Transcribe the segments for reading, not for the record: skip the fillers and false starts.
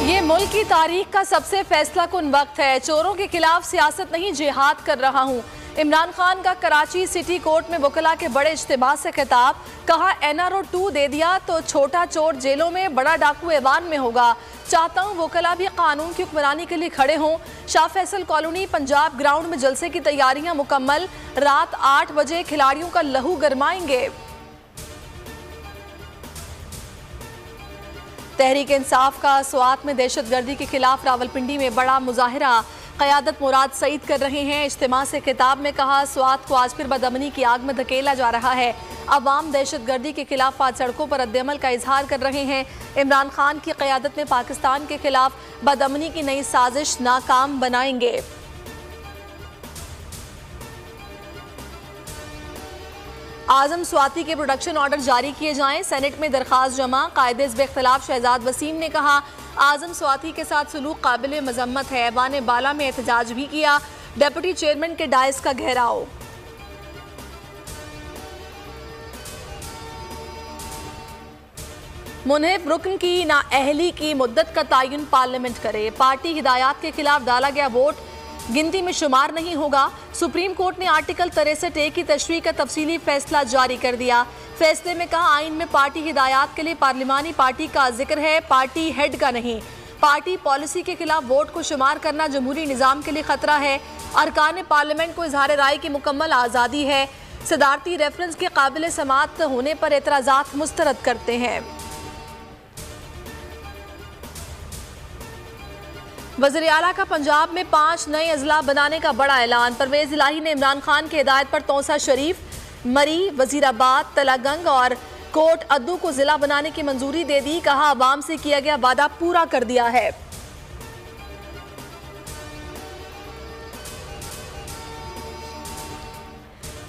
ये मुल्क की तारीख का सबसे फैसला कुन वक्त है। चोरों के खिलाफ सियासत नहीं, जिहाद कर रहा हूँ। इमरान खान का कराची सिटी कोर्ट में वकला के बड़े इज्तिमा से खिताब। कहा NRO 2 दे दिया तो छोटा चोर जेलों में, बड़ा डाकू ऐवान में होगा। चाहता हूँ वकला भी कानून की हुक्मरानी के लिए खड़े हों। शाह फैसल कॉलोनी पंजाब ग्राउंड में जलसे की तैयारियां मुकम्मल। रात 8 बजे खिलाड़ियों का लहू गरमाएंगे। तहरीक इंसाफ का स्वात में दहशतगर्दी के खिलाफ रावलपिंडी में बड़ा मुजाहिरा। क़यादत मुराद सईद कर रहे हैं। इज्तिमा से खिताब में कहा, स्वात को आज फिर बदअमनी की आग में धकेला जा रहा है। अवाम दहशतगर्दी के खिलाफ आज सड़कों पर रद्दअमल का इजहार कर रहे हैं। इमरान खान की क़यादत में पाकिस्तान के खिलाफ बदअमनी की नई साजिश नाकाम बनाएंगे। आजम स्वाति के प्रोडक्शन ऑर्डर जारी किए जाएं। सेनेट में दरखास्त जमा। कायदे हिज़्ब इख्तिलाफ शहजाद वसीम ने कहा, आजम स्वाति के साथ सलूक काबिल मजम्मत है। ऐवान बाला में एहतजाज भी किया। डेप्यूटी चेयरमैन के डायस का घेराव। मुनहफ रुकन की नाअहली की मुद्दत का तयन पार्लियामेंट करे। पार्टी हिदायत के खिलाफ डाला गया वोट गिनती में शुमार नहीं होगा। सुप्रीम कोर्ट ने आर्टिकल 63A की तशरीह का तफसीली फैसला जारी कर दिया। फैसले में कहा, आइन में पार्टी हिदायत के लिए पार्लिमानी पार्टी का जिक्र है, पार्टी हेड का नहीं। पार्टी पॉलिसी के खिलाफ वोट को शुमार करना जमहूरी निज़ाम के लिए खतरा है। अरकान पार्लियामेंट को इजहार राय की मुकम्मल आज़ादी है। सदारती रेफरेंस के काबिल समाअत होने पर एतराज़ात मुस्तरद करते हैं। वज़ीर आला का पंजाब में 5 नए अजला बनाने का बड़ा ऐलान। परवेज इलाही ने इमरान खान की हिदायत पर तौसा शरीफ, मरी, वजीराबाद, तलागंग और कोट अद्दू को जिला बनाने की मंजूरी दे दी। कहा, अवाम से किया गया वादा पूरा कर दिया है।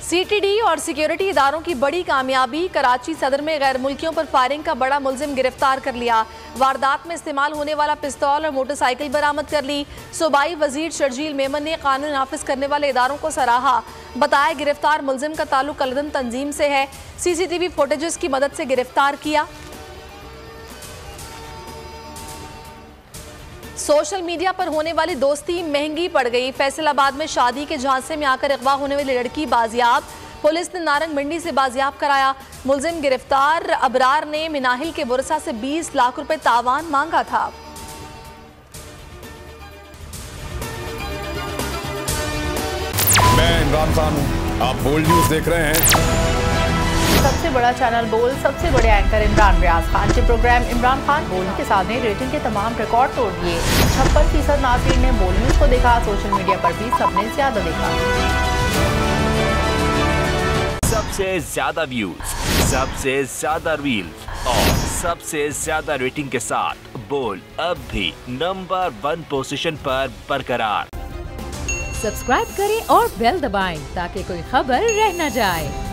CTD और सिक्योरिटी इदारों की बड़ी कामयाबी। कराची सदर में गैर मुल्कियों पर फायरिंग का बड़ा मुलजिम गिरफ्तार कर लिया। वारदात में इस्तेमाल होने वाला पिस्तौल और मोटरसाइकिल बरामद कर ली। सूबाई वजीर शर्जील मेमन ने कानून नाफिज करने वाले इदारों को सराहा। बताया, गिरफ्तार मुलजिम का ताल्लुक कलदन तंजीम से है। CCTV फुटेजेस की मदद से गिरफ्तार किया। सोशल मीडिया पर होने वाली दोस्ती महंगी पड़ गई। फैसलाबाद में शादी के झांसे में आकर अगवा होने वाली लड़की बाजियाब। पुलिस ने नारंग मंडी से बाजियाब कराया। मुलजिम गिरफ्तार। अबरार ने मिनाहिल के बुरसा से 20 लाख रुपए तावान मांगा था। मैं इमरान खान हूं, आप बोल्ड न्यूज देख रहे हैं। सबसे बड़ा चैनल बोल, सबसे बड़े एंकर इमरान रियाज खान के प्रोग्राम इमरान खान बोल के साथ ने रेटिंग के तमाम रिकॉर्ड तोड़ दिए। 56% नाज़रीन ने बोल न्यूज को देखा। सोशल मीडिया पर भी सबने ज्यादा देखा। सबसे ज्यादा व्यूज, सबसे ज्यादा रील्स और सबसे ज्यादा रेटिंग के साथ बोल अब भी नंबर 1 पोजीशन पर बरकरार। सब्सक्राइब करें और बेल दबाएं ताकि कोई खबर रह न जाए।